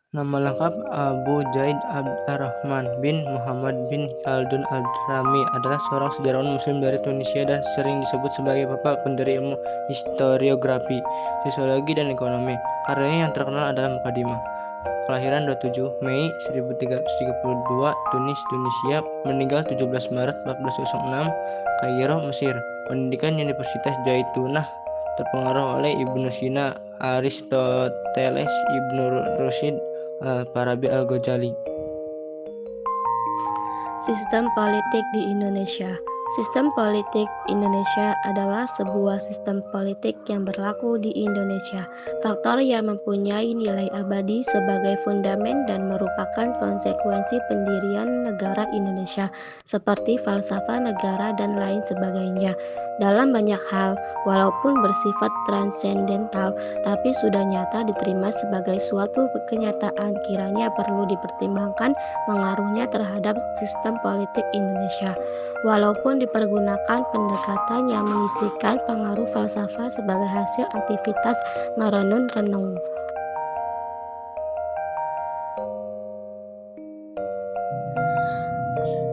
Nama lengkap Abu Zaid Abdurrahman bin Muhammad bin Khaldun Al-Rami adalah seorang sejarawan Muslim dari Tunisia dan sering disebut sebagai bapak pendiri ilmu historiografi, sosiologi, dan ekonomi. Karyanya yang terkenal adalah Mukadimah. Kelahiran 27 Mei 1332, Tunis, Tunisia. Meninggal 17 Maret 1406, Kairo, Mesir. Pendidikan Universitas Zaitunah, terpengaruh oleh Ibnu Sina, Aristoteles, Ibnu Rushd, Al-Farabi, Al-Ghazali. Sistem politik di Indonesia. Sistem politik Indonesia adalah sebuah sistem politik yang berlaku di Indonesia. Faktor yang mempunyai nilai abadi sebagai fundamen dan merupakan konsekuensi pendirian negara Indonesia, seperti falsafah negara dan lain sebagainya. Dalam banyak hal, walaupun bersifat transendental, tapi sudah nyata diterima sebagai suatu kenyataan, kiranya perlu dipertimbangkan pengaruhnya terhadap sistem politik Indonesia. Walaupun dipergunakan pendekatan yang menyisihkan pengaruh falsafah sebagai hasil aktivitas merenung-renung.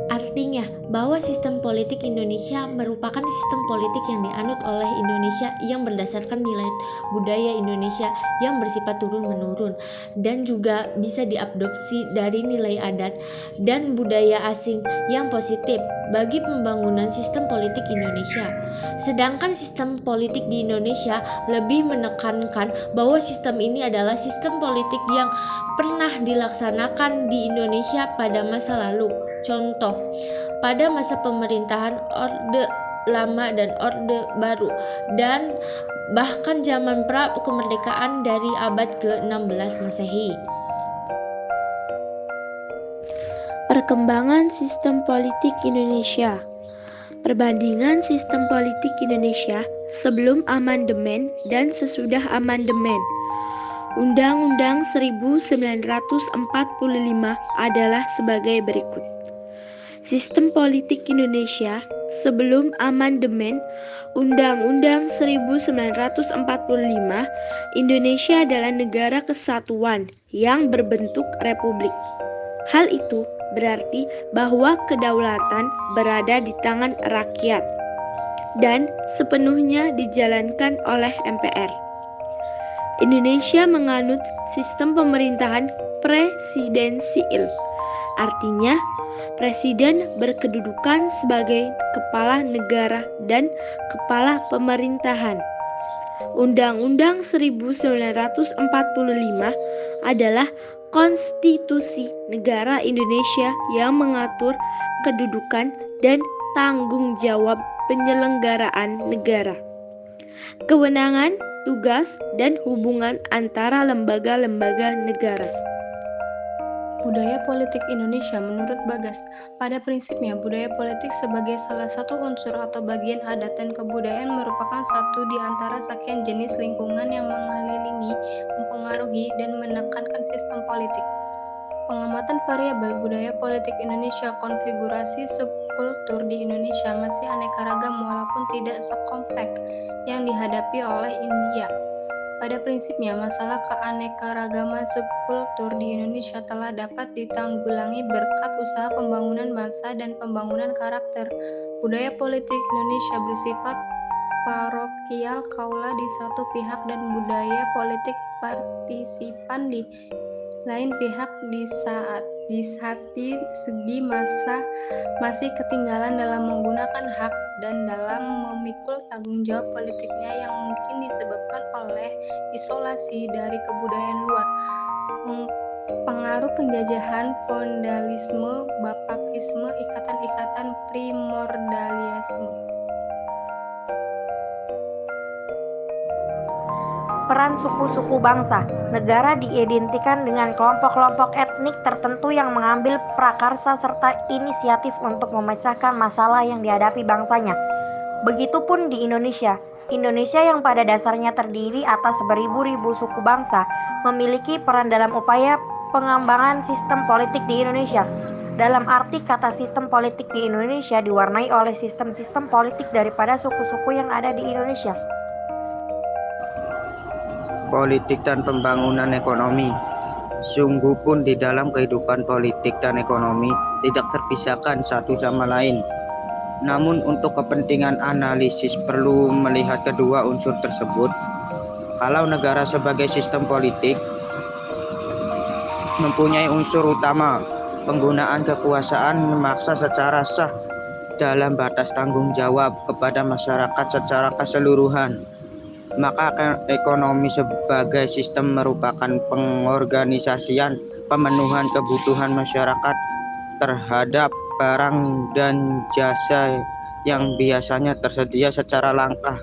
Artinya bahwa sistem politik Indonesia merupakan sistem politik yang dianut oleh Indonesia yang berdasarkan nilai budaya Indonesia yang bersifat turun-menurun dan juga bisa diadopsi dari nilai adat dan budaya asing yang positif bagi pembangunan sistem politik Indonesia. Sedangkan sistem politik di Indonesia lebih menekankan bahwa sistem ini adalah sistem politik yang pernah dilaksanakan di Indonesia pada masa lalu. Contoh, pada masa pemerintahan Orde Lama dan Orde Baru, dan bahkan zaman pra-kemerdekaan dari abad ke-16 Masehi. Perkembangan sistem politik Indonesia. Perbandingan sistem politik Indonesia sebelum amandemen dan sesudah amandemen. Undang-Undang 1945 adalah sebagai berikut. Sistem politik Indonesia sebelum amandemen Undang-Undang 1945, Indonesia adalah negara kesatuan yang berbentuk republik. Hal itu berarti bahwa kedaulatan berada di tangan rakyat dan sepenuhnya dijalankan oleh MPR. Indonesia menganut sistem pemerintahan presidensial. Artinya, presiden berkedudukan sebagai kepala negara dan kepala pemerintahan. Undang-Undang 1945 adalah konstitusi negara Indonesia yang mengatur kedudukan dan tanggung jawab penyelenggaraan negara, kewenangan, tugas, dan hubungan antara lembaga-lembaga negara. Budaya politik Indonesia menurut Bagas. Pada prinsipnya, budaya politik sebagai salah satu unsur atau bagian adat dan kebudayaan merupakan satu di antara sekian jenis lingkungan yang mengelilingi, mempengaruhi, dan menekankan sistem politik. Pengamatan variabel budaya politik Indonesia. Konfigurasi subkultur di Indonesia masih aneka ragam walaupun tidak sekompleks yang dihadapi oleh India. Pada prinsipnya, masalah keanekaragaman subkultur di Indonesia telah dapat ditanggulangi berkat usaha pembangunan bangsa dan pembangunan karakter. Budaya politik Indonesia bersifat parokial kaula di satu pihak dan budaya politik partisipan di lain pihak di segi masa masih ketinggalan dalam menggunakan hak dan dalam memikul tanggung jawab politiknya yang mungkin disebabkan oleh isolasi dari kebudayaan luar, pengaruh penjajahan, feodalisme, bapakisme, ikatan-ikatan primordialisme. Peran suku-suku bangsa. Negara diidentikan dengan kelompok-kelompok etnik tertentu yang mengambil prakarsa serta inisiatif untuk memecahkan masalah yang dihadapi bangsanya. Begitupun di Indonesia. Indonesia yang pada dasarnya terdiri atas beribu-ribu suku bangsa memiliki peran dalam upaya pengembangan sistem politik di Indonesia. Dalam arti kata sistem politik di Indonesia diwarnai oleh sistem-sistem politik daripada suku-suku yang ada di Indonesia. Politik dan pembangunan ekonomi. Sungguh pun di dalam kehidupan politik dan ekonomi tidak terpisahkan satu sama lain. Namun untuk kepentingan analisis perlu melihat kedua unsur tersebut. Kalau negara sebagai sistem politik mempunyai unsur utama, penggunaan kekuasaan memaksa secara sah dalam batas tanggung jawab kepada masyarakat secara keseluruhan. Maka ekonomi sebagai sistem merupakan pengorganisasian pemenuhan kebutuhan masyarakat terhadap barang dan jasa yang biasanya tersedia secara langka